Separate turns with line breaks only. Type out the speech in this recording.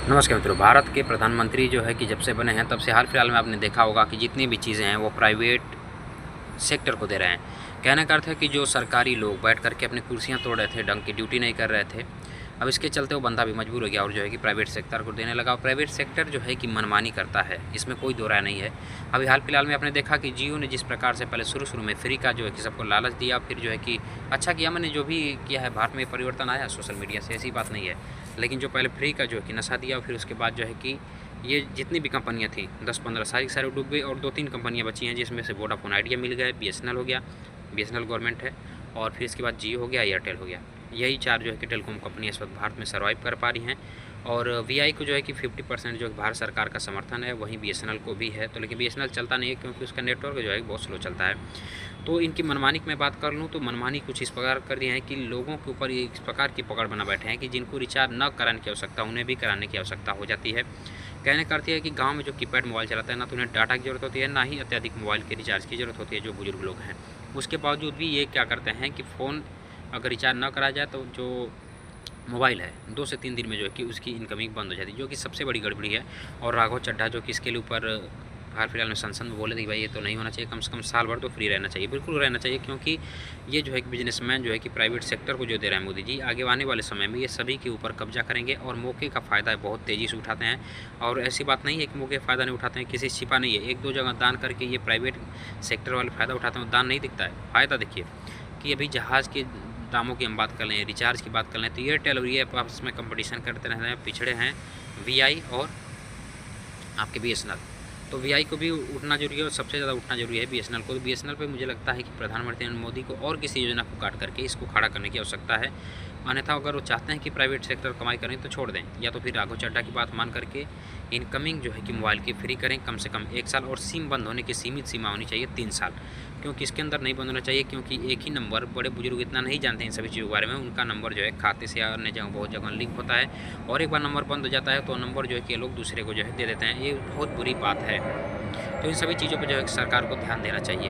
नमस्कार मित्रों। भारत के प्रधानमंत्री जो है कि जब से बने हैं तब से हाल फिलहाल में आपने देखा होगा कि जितनी भी चीज़ें हैं वो प्राइवेट सेक्टर को दे रहे हैं। कहने का अर्थ है कि जो सरकारी लोग बैठ करके अपनी कुर्सियां तोड़ रहे थे, ढंग की ड्यूटी नहीं कर रहे थे, अब इसके चलते वो बंदा भी मजबूर हो गया और जो है कि प्राइवेट सेक्टर को देने लगा। और प्राइवेट सेक्टर जो है कि मनमानी करता है, इसमें कोई दो राय नहीं है। अभी हाल फिलहाल में आपने देखा कि जियो ने जिस प्रकार से पहले शुरू में फ्री का जो है कि सबको लालच दिया, फिर जो है कि अच्छा किया, मैंने जो भी किया है, भारत में परिवर्तन आया सोशल मीडिया से, ऐसी बात नहीं है। लेकिन जो पहले फ्री का जो है कि नशा दिया, फिर उसके बाद जो है कि ये जितनी भी कंपनियां थी 10-15 सारी डूब गई और 2-3 कंपनियां बची हैं, जिसमें से वोडाफोन आइडिया मिल गया, BSNL हो गया, BSNL गवर्नमेंट है, और फिर इसके बाद जियो हो गया, एयरटेल हो गया। यही 4 जो है कि टेलीकॉम कंपनियाँ इस वक्त भारत में सर्वाइव कर पा रही हैं। और VI को जो है कि 50% जो भारत सरकार का समर्थन है, वहीं BSNL को भी है। तो लेकिन BSNL चलता नहीं है क्योंकि उसका नेटवर्क जो है बहुत स्लो चलता है। तो इनकी मनमानी की मैं बात कर लूँ तो मनमानी कुछ इस प्रकार कर दी है कि लोगों के ऊपर इस प्रकार की पकड़ बना बैठे हैं कि जिनको रिचार्ज न कराने की आवश्यकता, उन्हें भी कराने की आवश्यकता हो जाती है। कहने का अर्थ है कि गाँव में जो कीपैड मोबाइल चलाता है, ना तो उन्हें डाटा की ज़रूरत होती है, ना ही अत्यधिक मोबाइल के रिचार्ज की ज़रूरत होती है जो बुजुर्ग लोग हैं। उसके बावजूद भी ये क्या करते हैं कि फ़ोन अगर रिचार्ज ना करा जाए तो जो मोबाइल है 2 से 3 दिन में जो है कि उसकी इनकमिंग बंद हो जाती है, जो कि सबसे बड़ी गड़बड़ी है। और राघव चड्ढा जो कि इसके लिए ऊपर हाल फिलहाल में संसद में बोले थे कि भाई ये तो नहीं होना चाहिए, कम से कम साल भर तो फ्री रहना चाहिए। बिल्कुल रहना चाहिए, क्योंकि ये जो है कि बिजनेसमैन जो है कि प्राइवेट सेक्टर को जो दे रहे हैं मोदी जी, आगे आने वाले समय में ये सभी के ऊपर कब्जा करेंगे और मौके का फ़ायदा बहुत तेज़ी से उठाते हैं। और ऐसी बात नहीं है कि मौके का फ़ायदा नहीं उठाते हैं, किसी छिपा नहीं है। 1-2 जगह दान करके ये प्राइवेट सेक्टर वाले फ़ायदा उठाते हैं, दान नहीं दिखता है। फ़ायदा देखिए कि अभी जहाज़ के दामों की हम बात कर लें, रिचार्ज की बात कर लें, तो एयरटेल और ये आपस में कंपटीशन करते रहते हैं, पिछड़े हैं VI और आपके BSNL। तो VI को भी उठना जरूरी है और सबसे ज़्यादा उठना जरूरी है BSNL को। तो BSNL पे मुझे लगता है कि प्रधानमंत्री नरेंद्र मोदी को और किसी योजना को काट करके इसको खड़ा करने की आवश्यकता है। अन्यथा अगर वो चाहते हैं कि प्राइवेट सेक्टर कमाई करें तो छोड़ दें, या तो फिर राघव चड्ढा की बात मान करके इनकमिंग जो है कि मोबाइल की फ्री करें कम से कम 1 साल, और सिम बंद होने की सीमित सीमा होनी चाहिए 3 साल, क्योंकि इसके अंदर नहीं बंद होना चाहिए। क्योंकि एक ही नंबर, बड़े बुजुर्ग इतना नहीं जानते इन सभी चीज़ों के बारे में, उनका नंबर जो है खाते से या अन्य जगह बहुत जगह लिंक होता है, और एक बार नंबर बंद हो जाता है तो नंबर जो है कि लोग दूसरे को जो है दे देते हैं। ये बहुत बुरी बात है। तो इन सभी चीज़ों पर जो है सरकार को ध्यान देना चाहिए।